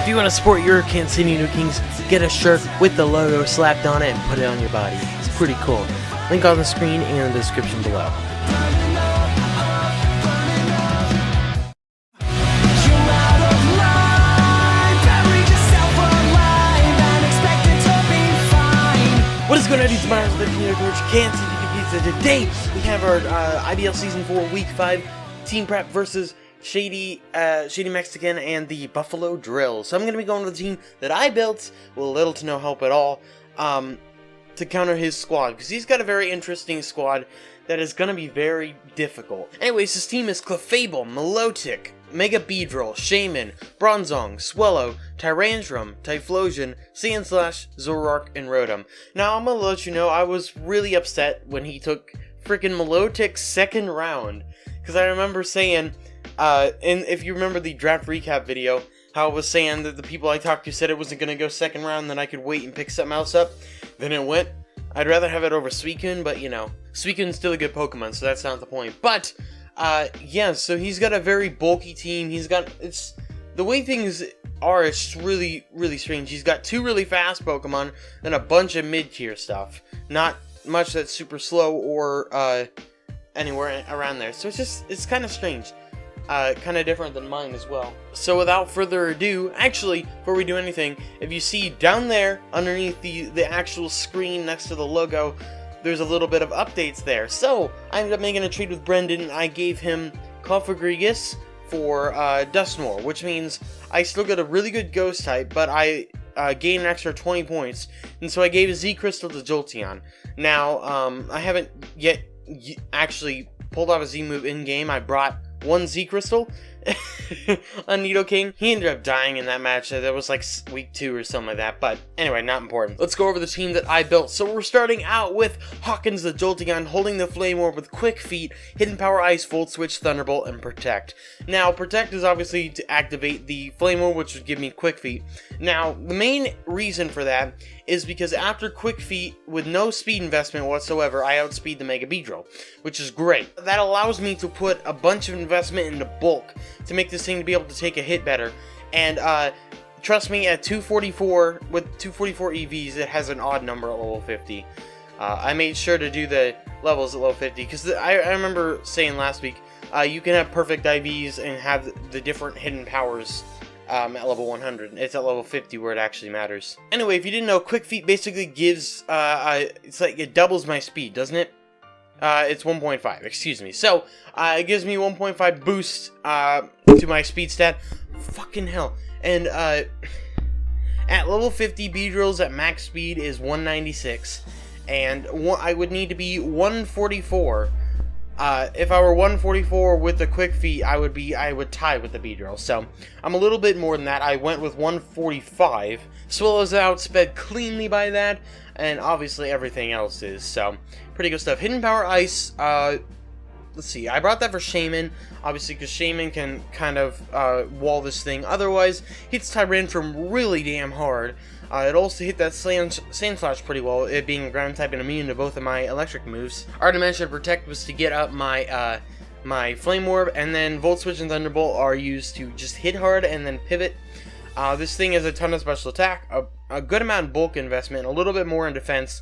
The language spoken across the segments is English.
If you want to support your Kansas City Nidokings, get a shirt with the logo slapped on it and put it on your body. It's pretty cool. Link on the screen and in the description below. What is going on, dudes? My name is Nidokings, Kansas City Nidokings. Today we have our IBL Season 4 Week 5 Team Prep versus Shady Mexican and the Buffalo Drill. So I'm going to be going with the team that I built with little to no help at all to counter his squad, because he's got a very interesting squad that is going to be very difficult. Anyways, his team is Clefable, Milotic, Mega Beedrill, Shaman, Bronzong, Swellow, Tyrantrum, Typhlosion, Sandslash, Zoroark, and Rotom. Now, I'm going to let you know, I was really upset when he took freaking Milotic's second round, because I remember saying, and if you remember the draft recap video, how I was saying that the people I talked to said it wasn't going to go second round, then I could wait and pick something else up. Then it went. I'd rather have it over Suicune, but you know, Suicune's still a good Pokemon, so that's not the point. But, yeah, so he's got a very bulky team. He's got, the way things are, it's really, really strange. He's got 2 really fast Pokemon, then a bunch of mid-tier stuff. Not much that's super slow or, anywhere around there. So it's kind of strange. Kind of different than mine as well. So without further ado, actually, before we do anything, if you see down there, underneath the actual screen next to the logo, there's a little bit of updates there. So, I ended up making a trade with Brendan, and I gave him Cofagrigus for Dusknoir, which means I still got a really good Ghost type, but I gained an extra 20 points, and so I gave a Z-Crystal to Jolteon. Now, I haven't yet actually pulled out a Z-move in-game. I brought 1 Z-Crystal on Nidoking. He ended up dying in that match. That was like week 2 or something like that. But anyway, not important. Let's go over the team that I built. So we're starting out with Hawkins the Jolteon holding the Flame Orb with Quick Feet, Hidden Power Ice, Volt Switch, Thunderbolt, and Protect. Now, Protect is obviously to activate the Flame Orb, which would give me Quick Feet. Now, the main reason for that is because after Quick Feet, with no speed investment whatsoever, I outspeed the Mega Beedrill, which is great. That allows me to put a bunch of investment into bulk to make this thing to be able to take a hit better. And trust me, at 244, with 244 EVs, it has an odd number at level 50. I made sure to do the levels at level 50, because I remember saying last week, you can have perfect IVs and have the different hidden powers at level 100. It's at level 50 where it actually matters. Anyway, if you didn't know, Quick Feet basically gives, it's like it doubles my speed, doesn't it? It's 1.5, excuse me. So, it gives me 1.5 boost, to my speed stat. Fucking hell. And, at level 50, Beedrill's at max speed is 196. And I would need to be 144. If I were 144 with the Quick Feet, I would tie with the Beedrill. So, I'm a little bit more than that. I went with 145. Swellow's outsped cleanly by that, and obviously everything else is. So, pretty good stuff. Hidden Power Ice, let's see. I brought that for Shaman, obviously, because Shaman can kind of wall this thing. Otherwise, hits Tyrantrum really damn hard. It also hit that Sandslash pretty well, it being a ground type and immune to both of my electric moves. I already mentioned Protect was to get up my my Flame Orb, and then Volt Switch and Thunderbolt are used to just hit hard and then pivot. This thing has a ton of special attack, a good amount of bulk investment, a little bit more in defense.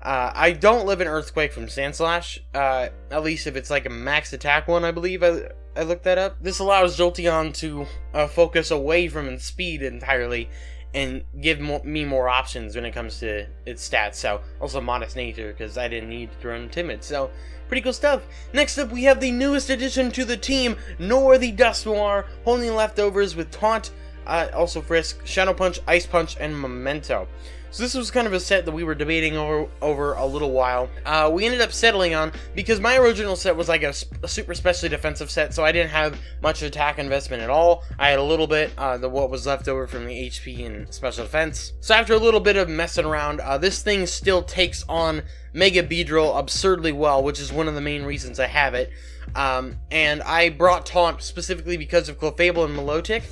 I don't live in Earthquake from Sandslash, at least if it's like a max attack one, I believe. I looked that up. This allows Jolteon to focus away from its speed entirely, and give me more options when it comes to its stats. So, also Modest Nature, because I didn't need to run Timid. So, pretty cool stuff. Next up, we have the newest addition to the team, Nor the Dusknoir, holding leftovers with Taunt, also Frisk, Shadow Punch, Ice Punch, and Memento. So this was kind of a set that we were debating over a little while. We ended up settling on, because my original set was like a super specially defensive set, so I didn't have much attack investment at all. I had a little bit, what was left over from the HP and special defense. So after a little bit of messing around, this thing still takes on Mega Beedrill absurdly well, which is one of the main reasons I have it. And I brought Taunt specifically because of Clefable and Milotic.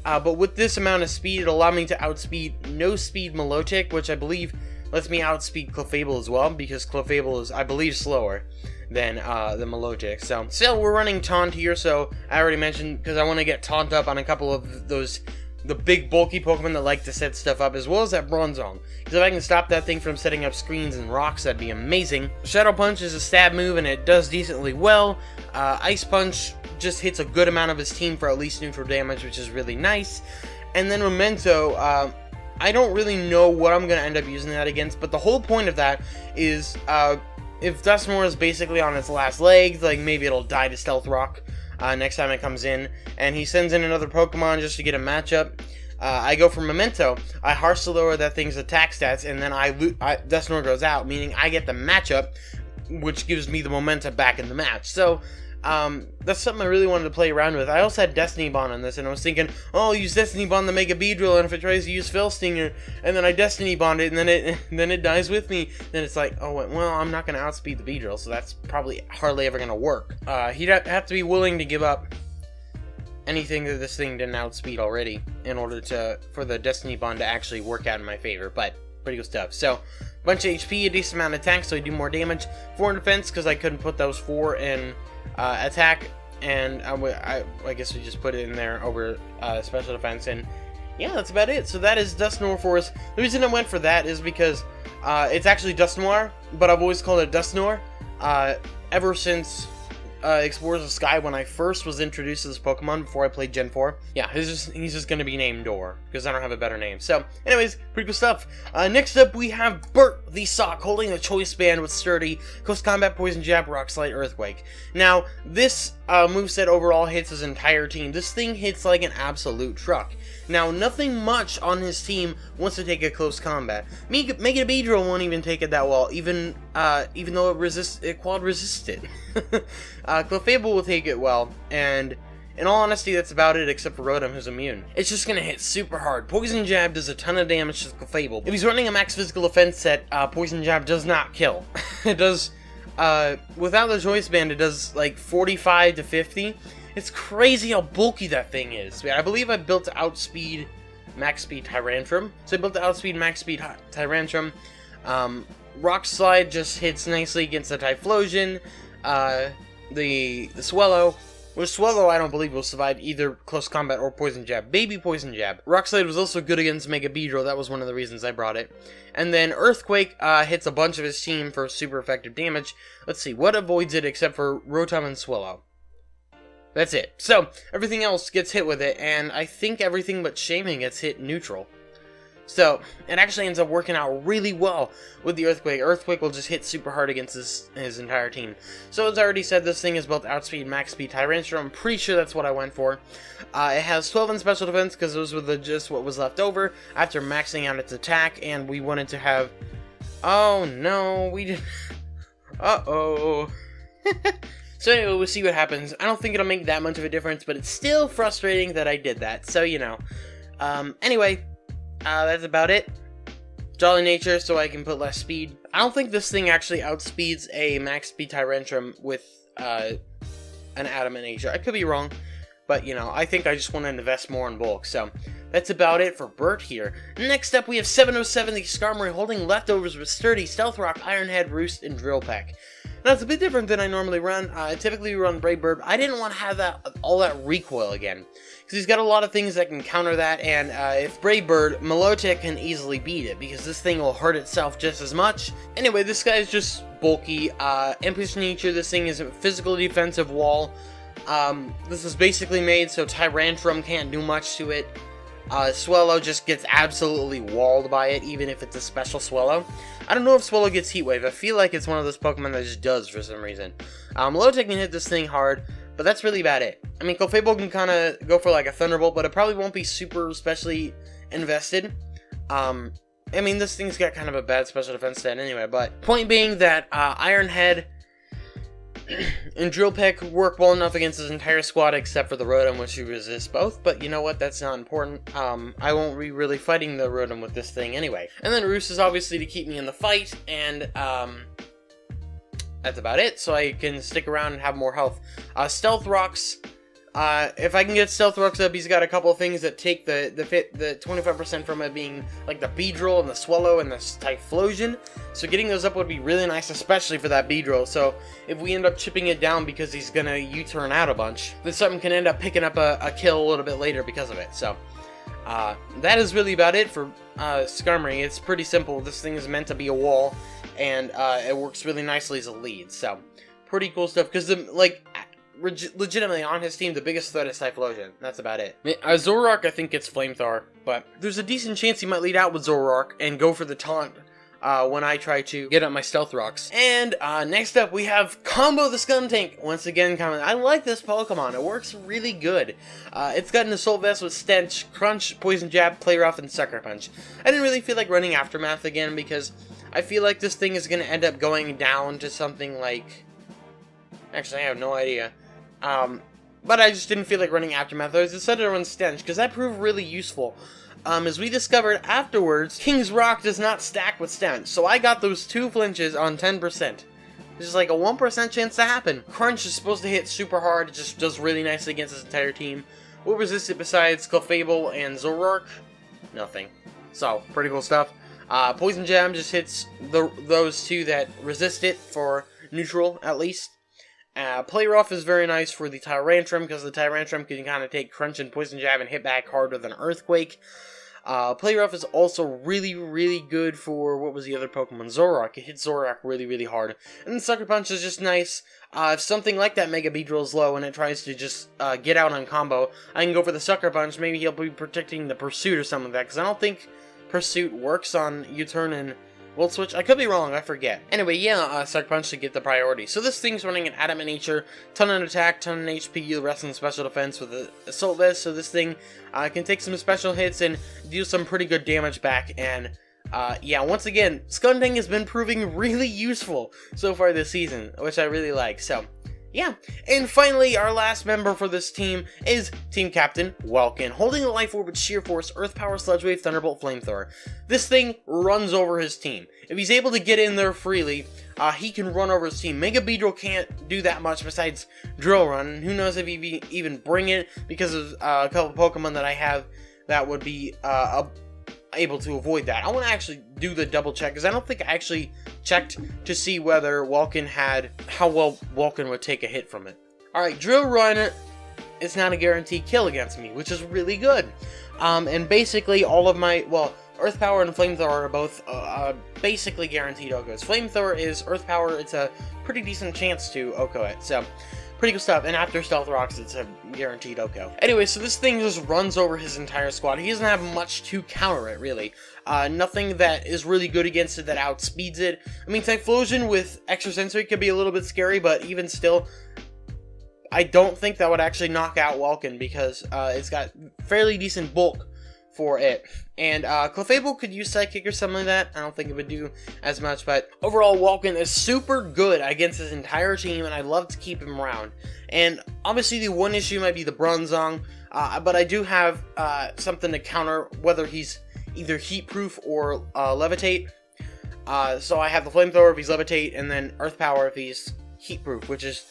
But with this amount of speed, it'll allow me to outspeed no speed Milotic, which I believe lets me outspeed Clefable as well, because Clefable is, I believe, slower than the Milotic. So we're running Taunt here, so I already mentioned, because I want to get Taunt up on a couple of those the big bulky Pokemon that like to set stuff up, as well as that Bronzong. Because if I can stop that thing from setting up screens and rocks, that'd be amazing. Shadow Punch is a stab move, and it does decently well. Ice Punch just hits a good amount of his team for at least neutral damage, which is really nice. And then Memento, I don't really know what I'm going to end up using that against, but the whole point of that is, if Dusknoir is basically on its last legs, like maybe it'll die to Stealth Rock next time it comes in, and he sends in another Pokemon just to get a matchup. I go for Memento, I harshly lower that thing's attack stats, and then Dusknoir goes out, meaning I get the matchup, which gives me the momentum back in the match. So, that's something I really wanted to play around with. I also had Destiny Bond on this, and I was thinking, oh, I'll use Destiny Bond to make a Beedrill, and if it tries to use Fell Stinger, and then I Destiny Bond it, and then it dies with me, then it's like, oh, well, I'm not going to outspeed the Beedrill, so that's probably hardly ever going to work. He'd have to be willing to give up anything that this thing didn't outspeed already in order for the Destiny Bond to actually work out in my favor, but pretty good stuff. So, bunch of HP, a decent amount of attack, so I do more damage. 4 in defense, because I couldn't put those 4 in attack, and I guess we just put it in there over special defense, and yeah, that's about it. So that is Dusknoir for us. The reason I went for that is because it's actually Dusknoir, but I've always called it Dusknoir ever since Explorers of the Sky, when I first was introduced to this Pokemon before I played Gen 4. Yeah, he's just gonna be named Door, because I don't have a better name. So, anyways, pretty cool stuff. Next up, we have Bert the Sock holding the Choice Band with Sturdy, Close Combat, Poison Jab, Rock Slide, Earthquake. Now, this moveset overall hits his entire team. This thing hits like an absolute truck. Now, nothing much on his team wants to take a close combat. Make it a Beedrill won't even take it that well, even though it quad resisted. Clefable will take it well, and in all honesty, that's about it, except for Rotom, who's immune. It's just gonna hit super hard. Poison Jab does a ton of damage to Clefable. If he's running a max physical defense set, Poison Jab does not kill. It does, without the Choice Band, it does like 45 to 50. It's crazy how bulky that thing is. I believe I built to outspeed max speed Tyrantrum. So I built to outspeed max speed Tyrantrum. Rock Slide just hits nicely against the Typhlosion. The Swellow. With Swellow, I don't believe will survive either Close Combat or Poison Jab. Baby Poison Jab. Rock Slide was also good against Mega Beedrill. That was one of the reasons I brought it. And then Earthquake hits a bunch of his team for super effective damage. Let's see, what avoids it except for Rotom and Swellow? That's it. So, everything else gets hit with it, and I think everything but Shaman gets hit neutral. So, it actually ends up working out really well with the Earthquake. Earthquake will just hit super hard against his entire team. So, as I already said, this thing is built outspeed, max speed, Tyrantrum. I'm pretty sure that's what I went for. It has 12 in special defense, because those were just what was left over after maxing out its attack, and we wanted to have... Oh, no, we didn't... Uh-oh. So anyway, we'll see what happens. I don't think it'll make that much of a difference, but it's still frustrating that I did that. So, you know. Anyway, that's about it. Jolly Nature, so I can put less speed. I don't think this thing actually outspeeds a max speed Tyrantrum with an Adamant Nature. I could be wrong, but, you know, I think I just want to invest more in bulk. So, that's about it for Bert here. Next up, we have 707, the Skarmory, holding leftovers with Sturdy, Stealth Rock, Iron Head, Roost, and Drill Peck. Now, it's a bit different than I normally run. I typically run Brave Bird. I didn't want to have all that recoil again, because he's got a lot of things that can counter that, and if Brave Bird, Milotic can easily beat it, because this thing will hurt itself just as much. Anyway, this guy is just bulky. Impish Nature, this thing is a physical defensive wall. This is basically made so Tyrantrum can't do much to it. Swellow just gets absolutely walled by it, even if it's a special Swellow. I don't know if Swellow gets Heat Wave. I feel like it's one of those Pokemon that just does for some reason. Milotic can hit this thing hard, but that's really about it. I mean, Clefable can kind of go for like a Thunderbolt, but it probably won't be super specially invested. I mean, this thing's got kind of a bad special defense stat anyway, but point being that Iron Head and Drill Peck work well enough against his entire squad except for the Rotom, which he resists both, but you know what, that's not important. I won't be really fighting the Rotom with this thing anyway. And then Roost is obviously to keep me in the fight, and that's about it, so I can stick around and have more health. Stealth Rocks, if I can get Stealth Rocks up, he's got a couple of things that take the 25% from it being like the Beedrill and the Swellow and the Typhlosion. So getting those up would be really nice, especially for that Beedrill. So if we end up chipping it down because he's gonna U-turn out a bunch, then something can end up picking up a kill a little bit later because of it. So That is really about it for Skarmory. It's pretty simple. This thing is meant to be a wall, and it works really nicely as a lead. So, pretty cool stuff. Because, like, legitimately on his team, the biggest threat is Typhlosion. That's about it. Zoroark, I think, gets Flamethrower, but there's a decent chance he might lead out with Zoroark and go for the taunt when I try to get up my Stealth Rocks. And next up, we have Combo the Skuntank. Once again, I like this Pokemon. It works really good. It's got an Assault Vest with Stench, Crunch, Poison Jab, Play Rough, and Sucker Punch. I didn't really feel like running Aftermath again because I feel like this thing is going to end up going down to something like... Actually, I have no idea. But I just didn't feel like running Aftermath. I decided to run Stench because that proved really useful. As we discovered afterwards, King's Rock does not stack with Stench, so I got those 2 flinches on 10%. This is like a 1% chance to happen. Crunch is supposed to hit super hard, it just does really nicely against his entire team. What resists it besides Clefable and Zoroark? Nothing. So, pretty cool stuff. Poison Jam just hits those 2 that resist it for neutral, at least. Play Rough is very nice for the Tyrantrum, because the Tyrantrum can kind of take Crunch and Poison Jab and hit back harder than Earthquake. Play Rough is also really, really good for, what was the other Pokemon? Zoroark. It hits Zoroark really, really hard. And the Sucker Punch is just nice. If something like that Mega Beedrill is low and it tries to just get out on combo, I can go for the Sucker Punch. Maybe he'll be protecting the Pursuit or something like that, because I don't think Pursuit works on U-Turn and Volt Switch. I could be wrong, I forget. Anyway, yeah, Sucker Punch should get the priority. So this thing's running an Adamant Nature, ton of attack, ton of HP, the rest in special defense with the Assault Vest, so this thing can take some special hits and deal some pretty good damage back, and yeah, once again, Skuntank has been proving really useful so far this season, which I really like, so... yeah, and finally, our last member for this team is Team Captain Welkin, holding a Life Orb with Sheer Force, Earth Power, Sludge Wave, Thunderbolt, Flamethrower. This thing runs over his team. If he's able to get in there freely, he can run over his team. Mega Beedrill can't do that much besides Drill Run. Who knows if he even bring it, because of a couple Pokemon that I have that would be able to avoid that. I want to actually do the double check, because I don't think I actually checked to see whether Welkin had, how well Welkin would take a hit from it. Alright, Drill Run is not a guaranteed kill against me, which is really good. And basically all of my, well, Earth Power and Flamethrower are both basically guaranteed OHKOs. Flamethrower is Earth Power, it's a pretty decent chance to OHKO it, so pretty cool stuff. And after Stealth Rocks, it's a guaranteed OHKO. Anyway, so this thing just runs over his entire squad. He doesn't have much to counter it, really. Nothing that is really good against it that outspeeds it. I mean, Typhlosion with Extra Sensory could be a little bit scary, but even still, I don't think that would actually knock out Welkin, because it's got fairly decent bulk for it. And Clefable could use Psychic or something like that. I don't think it would do as much, but overall Welkin is super good against his entire team, and I'd love to keep him around. And obviously the one issue might be the Bronzong, but I do have something to counter whether he's either Heat Proof or Levitate. So I have the Flamethrower if he's Levitate, and then Earth Power if he's Heat Proof, which is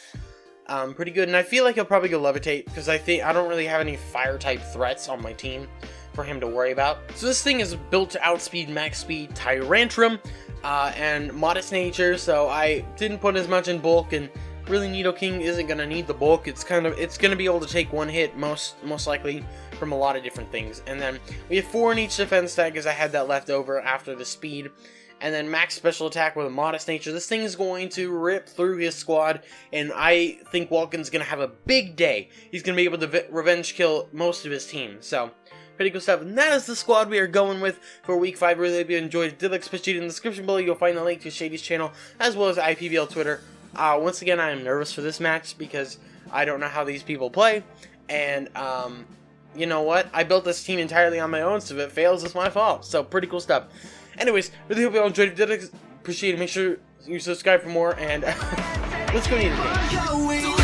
pretty good. And I feel like he'll probably go Levitate, because I don't really have any Fire-type threats on my team for him to worry about. So this thing is built to outspeed max speed Tyrantrum and Modest Nature, so I didn't put as much in bulk, and really Nidoking isn't going to need the bulk. It's going to be able to take one hit most likely from a lot of different things. And then we have 4 in each defense tag, because I had that left over after the speed. And then max special attack with a Modest Nature. This thing is going to rip through his squad, and I think Welkin's going to have a big day. He's going to be able to revenge kill most of his team, so pretty cool stuff. And that is the squad we are going with for Week 5. Really hope you enjoyed. Did like Spit Sheet in the description below. You'll find the link to Shady's channel, as well as IPBL Twitter. Once again, I am nervous for this match, because I don't know how these people play, and you know what? I built this team entirely on my own, so if it fails, it's my fault. So pretty cool stuff. Anyways, really hope you all enjoyed it. Did appreciate it. Make sure you subscribe for more, and let's go Nidokings.